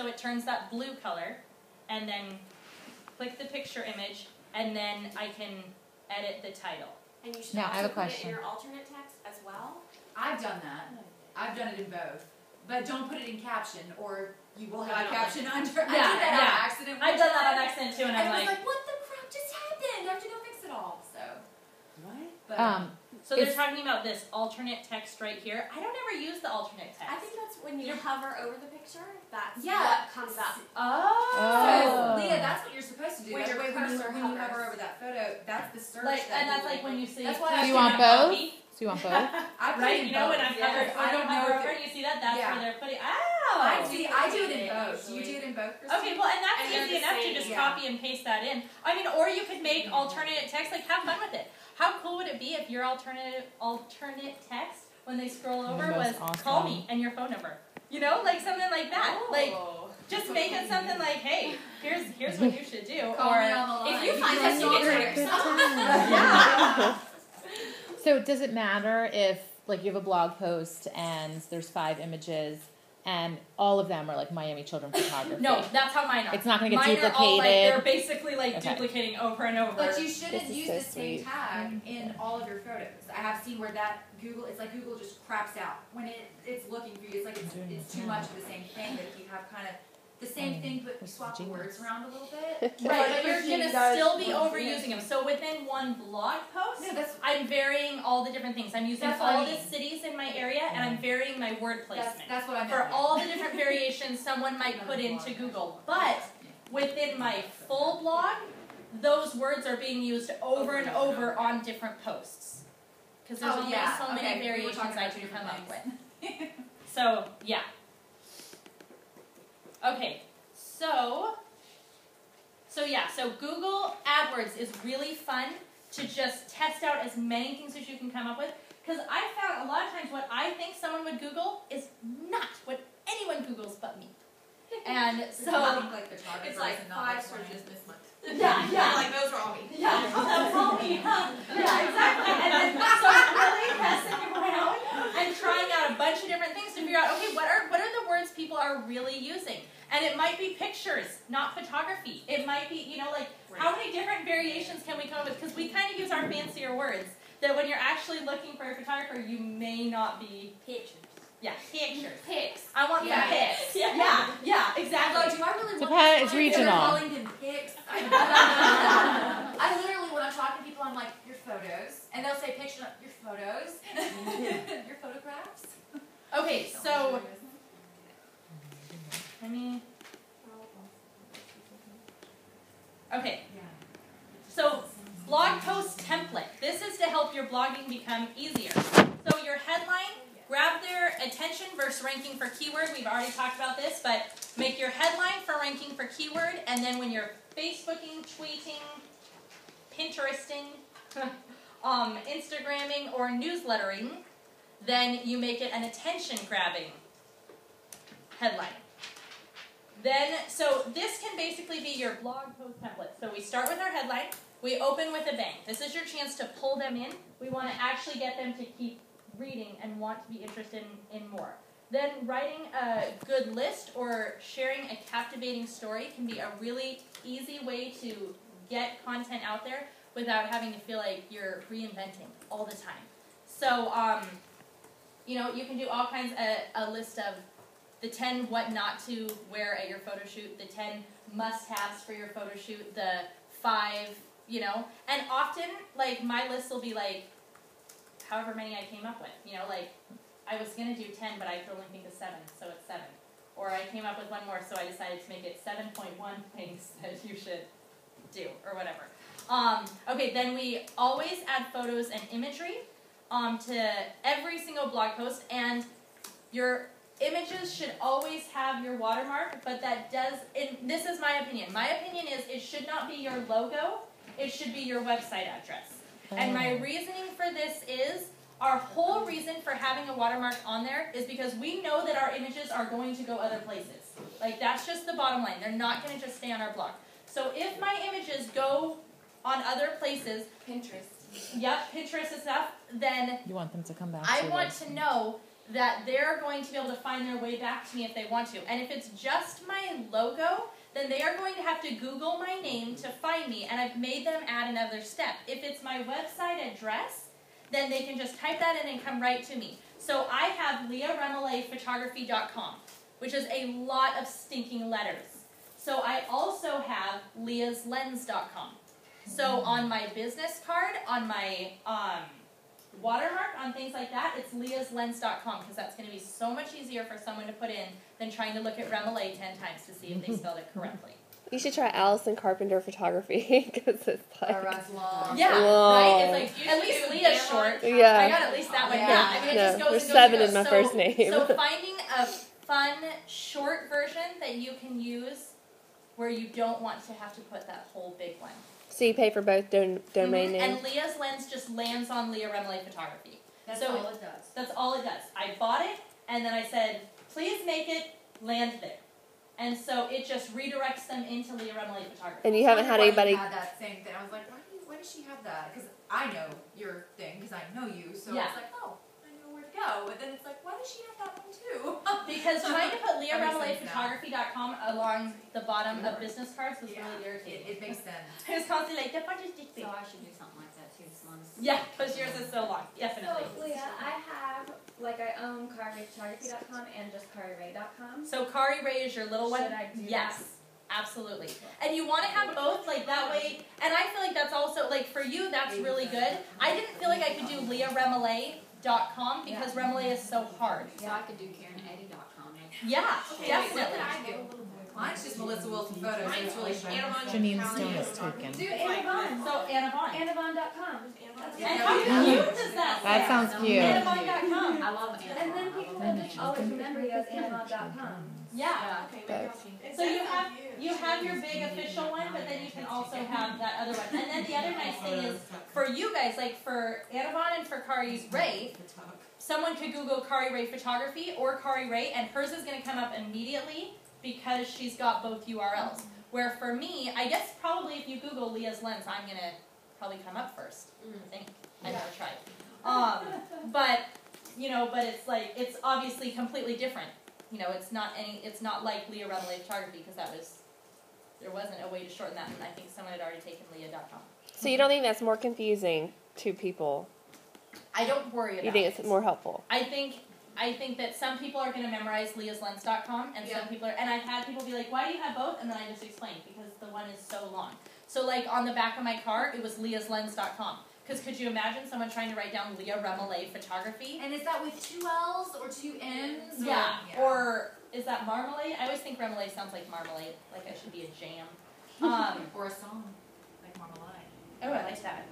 so it turns that blue color, and then click the picture image, and then I can edit the title. And you should now, also I have a put question. it in your alternate text as well. I've done that. I've done it in both. But don't put it in caption, or you will have a don't caption under. Yeah, I did that yeah. on accident. I've done that on accident too, and I'm I was like, like, what the crap just happened? I have to go fix it all. So. What? But, so they're talking about this alternate text right here. I don't ever use the alternate text. I think that's when you hover over the picture, that's Yeah. what comes up. So, Leah, that's what you're supposed to do. When That your way, when you cursor hover hovers. over that photo, that's the search. Like, that and that's Google- like when you see. That's why Do I you put want it both? copy. So you want both? I put Right, it in you know when both. I'm Yes. covered, I don't know hover if over, it, and you see that, that's yeah. where they're putting. I see. I do it in both. Usually. You do it in both. Christine? Okay, well, and that's And they're easy the enough to same, just yeah. copy and paste that in. I mean, or you could make alternate text. Like, have fun with it. How cool would it be if your alternate text when they scroll over That was was call awesome. me and your phone number? You know, like something like that. Oh. Like, just make it something like, hey, here's what you should do. Call or me on the line. If you find Yes, us, you you get get triggers. Yeah. So does it matter if, like, you have a blog post and there's 5 images and all of them are, like, Miami Children Photography? No, that's how mine are. It's not going to get Mine duplicated. are all like, they're basically like Okay. duplicating over and over. But you shouldn't This is use so the same sweet. tag in all of your photos. I have seen where that Google, it's like Google just craps out when it's looking for you. It's like it's too much of the same thing. But if you have kind of the same thing, but swap the words around a little bit. Right, but you're Christine gonna does still be with overusing them. So within one blog post, No, that's I'm varying all the different things. I'm using That's what I all the mean. cities in my area, and I'm varying my word placement. that's what I meant. For all the different variations someone might put into Google. But within my full blog, those words are being used over and over on different posts. Because there's only so many variations I can come up with. So, yeah. Okay, so Google AdWords is really fun to just test out as many things as you can come up with. Because I found a lot of times what I think someone would Google is not what anyone Googles but me. And so, like It's like 5 searches this month. yeah. Like those are all me. Yeah, that's all me, huh? Yeah, exactly. And then so I'm really messing around and trying out a bunch of different things to figure out, okay, what are the words people are really using? And it might be pictures, not photography. It might be, like, how many different variations can we come up with? Because we kind of use our fancier words that when you're actually looking for a photographer, you may not be. Pictures. Yeah, pictures. Pics. I want some pics. Yeah, exactly. Do I really want Depends, it's to regional. calling them pics? I literally, when I'm talking to people, I'm like, your photos. And they'll say picture, your photos. Your photographs. Okay, so, okay. So, blog post template. This is to help your blogging become easier. So your headline, grab their attention versus ranking for keyword. We've already talked about this, but make your headline for ranking for keyword, and then when you're Facebooking, tweeting, Pinteresting, Instagramming, or newslettering, then you make it an attention-grabbing headline. Then, so this can basically be your blog post template. So we start with our headline. We open with a bang. This is your chance to pull them in. We want to actually get them to keep reading and want to be interested in more. Then writing a good list or sharing a captivating story can be a really easy way to get content out there without having to feel like you're reinventing all the time. So, you can do all kinds of a list of the 10 what not to wear at your photo shoot, the 10 must-haves for your photo shoot, the 5, and often, like, my list will be, like, however many I came up with, like, I was going to do 10, but I could only think of 7, so it's 7. Or I came up with one more, so I decided to make it 7.1 things that you should do, or whatever. Okay, then we always add photos and imagery to every single blog post, and your images should always have your watermark, but that does, and this is my opinion. My opinion is it should not be your logo, it should be your website address. And my reasoning for this is, our whole reason for having a watermark on there is because we know that our images are going to go other places. Like, that's just the bottom line. They're not going to just stay on our blog. So if my images go on other places, Pinterest. Pinterest and stuff, then You want them to come back I to want it. to know that they're going to be able to find their way back to me if they want to. And if it's just my logo, then they are going to have to Google my name to find me, and I've made them add another step. If it's my website address, then they can just type that in and come right to me. So I have LeahRemolletPhotography.com, which is a lot of stinking letters. So I also have Leah'sLens.com. So on my business card, on my watermark, on things like that, it's Leah'sLens.com, because that's going to be so much easier for someone to put in than trying to look at Remollet 10 times to see if they spelled it correctly. You should try Allison Carpenter Photography, because it's like... that's long. Yeah, Whoa. right? It's like, at least Leah's short. Yeah. I got at least that one. Yeah. Yeah, I mean, it No, just goes there's and goes 7 and in my goes. first name. So finding a fun, short version that you can use where you don't want to have to put that whole big one. So you pay for both domain names? And Leah's Lens just lands on Leah Remollet Photography. That's So all it does. That's all it does. I bought it, and then I said, please make it land there. And so it just redirects them into Leah Remollet Photography. And you haven't had Why anybody... had that same thing. I was like, why does she have that? Because I know your thing, because I know you. So Yeah. it's like, oh, I know where to go. But then it's like, why does she have that one too? Because trying to put That makes sense now. LeahRemolletPhotography.com along the bottom of business cards was really irritating. It makes sense. I was constantly like, that part is So I should do something like that too. Yeah, because yours is so long. Definitely. So, Leah, I have, I own KariRayPhotography.com and just KariRay.com. So Kari Ray is your little one? Should I do Yes. Absolutely. And you want to have both, like, that way, and I feel like that's also, like, for you, that's really good. I didn't feel like I could do LeahRemollet.com because Remollet is so hard. So I could do KarenEddie.com. Yeah, Okay, definitely. what would I do? Mine's just Melissa Wilson Photos. It's really fun. Janine Stone is taken. Do Anavon. So Anna Vaughn. Anavon.com. And how cute does that sound? That sounds cute. Anavon.com. I love Anna. And then people will just always remember you as Anavon.com. Yeah. But- So you have your big official one, but then you can also have that other one. And then the other nice thing is for you guys, like for Anavon and for Kari's Ray, someone could Google Kari Ray Photography or Kari Ray, and hers is going to come up immediately because she's got both URLs. Where for me, I guess probably if you Google Leah's Lens, I'm going to probably come up first. I think. I never tried. But it's like, it's obviously completely different. You know, it's not like Leah Remollet Photography because there wasn't a way to shorten that, and I think someone had already taken Leah.com. So you don't think that's more confusing to people? I don't worry about it. You think it's more helpful? I think that some people are going to memorize Leah'sLens.com, and some people are, and I've had people be like, why do you have both? And then I just explained, because the one is so long. So like on the back of my car, it was Leah'sLens.com. Because could you imagine someone trying to write down Leah Remollet Photography? And is that with 2 L's or 2 N's? Yeah. Or is that marmalade? I always think remoulade sounds like marmalade, like I should be a jam. Or a song, like Marmalade. Oh, I like that.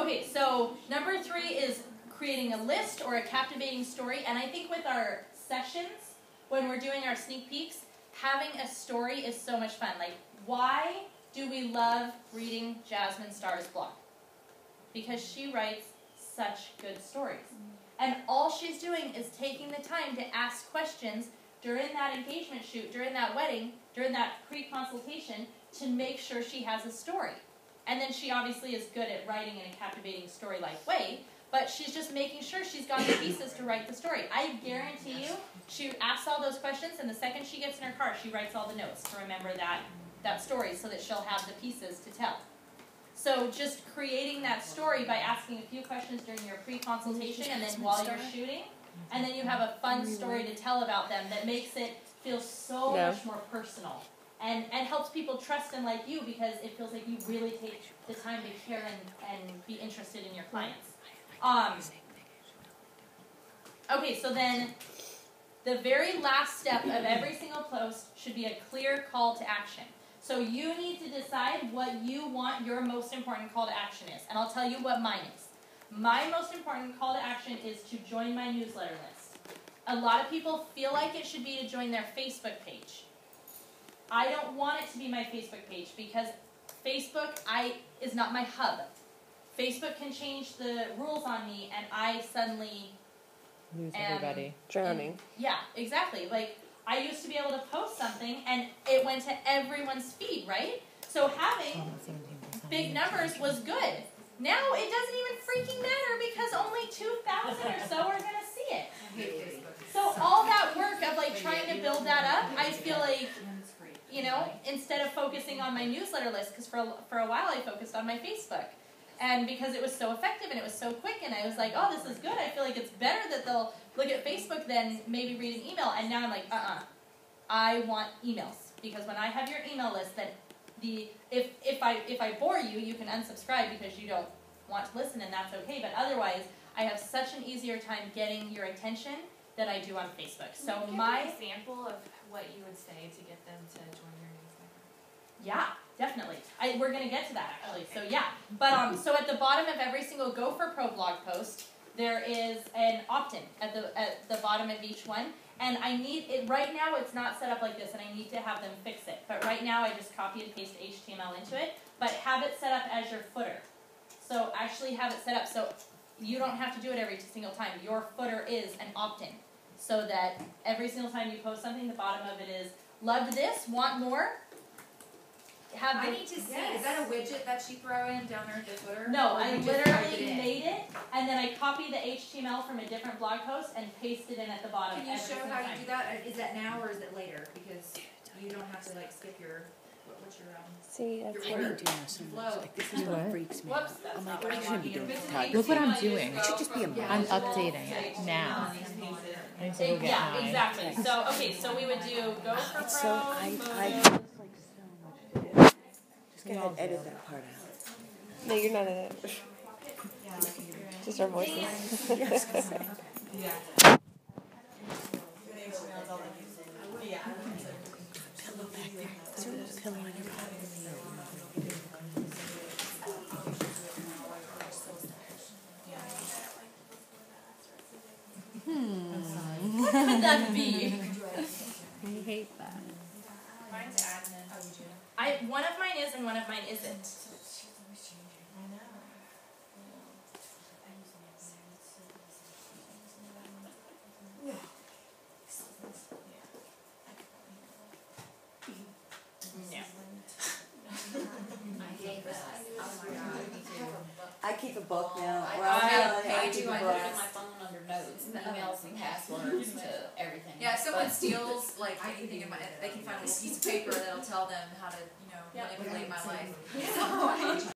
Okay, so number 3 is creating a list or a captivating story. And I think with our sessions, when we're doing our sneak peeks, having a story is so much fun. Like, why do we love reading Jasmine Starr's blog? Because she writes such good stories. And all she's doing is taking the time to ask questions during that engagement shoot, during that wedding, during that pre-consultation, to make sure she has a story. And then she obviously is good at writing in a captivating story-like way, but she's just making sure she's got the pieces to write the story. I guarantee you, she asks all those questions, and the second she gets in her car, she writes all the notes to remember that story so that she'll have the pieces to tell. So just creating that story by asking a few questions during your pre-consultation and then while you're shooting, and then you have a fun story to tell about them that makes it feel so much more personal and helps people trust and like you because it feels like you really take the time to care and be interested in your clients. Okay, so then the very last step of every single post should be a clear call to action. So you need to decide what you want your most important call to action is. And I'll tell you what mine is. My most important call to action is to join my newsletter list. A lot of people feel like it should be to join their Facebook page. I don't want it to be my Facebook page because Facebook is not my hub. Facebook can change the rules on me and I suddenly Lose everybody. Drowning. Yeah, exactly. Like, I used to be able to post something and it went to everyone's feed, right? So having big numbers was good. Now it doesn't even freaking matter because only 2,000 or so are going to see it. hate Facebook. So all that work of like trying to build that up, I feel like, you know, instead of focusing on my newsletter list, because for a while I focused on my Facebook. And because it was so effective and it was so quick, and I was like, oh, this is good. I feel like it's better that they'll look at Facebook than maybe read an email. And now I'm like, I want emails, because when I have your email list, then if I bore you, you can unsubscribe because you don't want to listen, and that's okay. But otherwise, I have such an easier time getting your attention than I do on Facebook. So Can you give an example of what you would say to get them to join your newsletter? Yeah, definitely. We're going to get to that, actually. So, yeah. But so at the bottom of every single Go for Pro blog post, there is an opt-in at the bottom of each one. And I need it right now. It's not set up like this, and I need to have them fix it. But right now, I just copy and paste HTML into it. But have it set up as your footer. So actually have it set up so you don't have to do it every single time. Your footer is an opt-in, so that every single time you post something, the bottom of it is loved this, want more. I need to see. Is that a widget that you throw in down there at the footer? No, Or I you just type literally it in? made it, and then I copied the HTML from a different blog post and pasted it in at the bottom. Can you every show single how you time. do that? Is that now or is it later? Because you don't have to like skip your what's your See, that's Your what order. doing this so Flow. much. Like, this is what freaks me Whoops, out. that's I'm not like, what I I shouldn't want. be doing If it's an photography. Look what I'm HTML, you doing. just It should just be a go from I'm model. updating it now. I need to go get Yeah, mine. exactly. So, okay, so we would do Go for Pro, So I photo. like so much to do. Just go ahead and edit that part out. No, you're not in it. Just our voices. Yes. Pillow back there. Is there a pillow on your body? What could that be? I hate that. Mine's admin. One of mine is and one of mine isn't. I keep a book now. I Well, I keep do. a I put book. it in my phone under notes, emails and passwords to everything. Yeah, if someone But- steals like anything in my, they can find a little piece of paper that'll tell them how to, manipulate my life.